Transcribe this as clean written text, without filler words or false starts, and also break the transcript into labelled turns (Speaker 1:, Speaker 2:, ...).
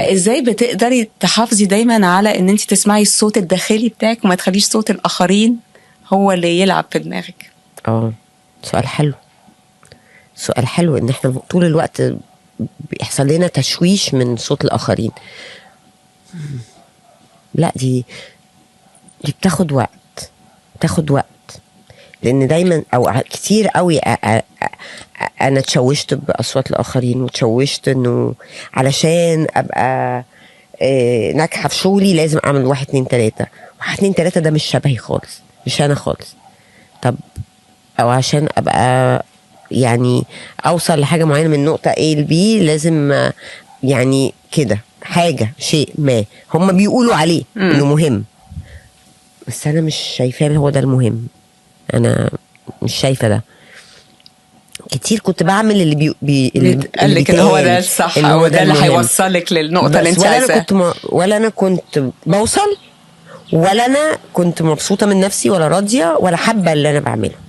Speaker 1: فازاي بتقدري تحافظي دايما على ان انت تسمعي الصوت الداخلي بتاعك وما تخليش صوت الاخرين هو اللي يلعب في دماغك؟
Speaker 2: سؤال حلو، سؤال حلو. ان احنا طول الوقت بيحصل لنا تشويش من صوت الاخرين. لا، دي بتاخد وقت، لان دايما او كتير قوي انا اتشوشت باصوات الاخرين، وتشوشت انه علشان ابقى ناجحه في شغلي لازم اعمل 1 2 3. 1 2 3 ده مش شبهي خالص، مش انا خالص. طب او عشان ابقى يعني اوصل لحاجه معينه من نقطه A ل B لازم يعني كده حاجه، شيء ما هم بيقولوا عليه انه مهم، بس انا مش شايفاه هو ده المهم. انا مش شايفه ده. كتير كنت بعمل اللي
Speaker 1: قال لك ان هو ده الصح او ده اللي هيوصلك للنقطه اللي انت عايزاها.
Speaker 2: ولا انا كنت بوصل، ولا انا كنت مبسوطه من نفسي، ولا راضيه، ولا حابه اللي انا بعمله.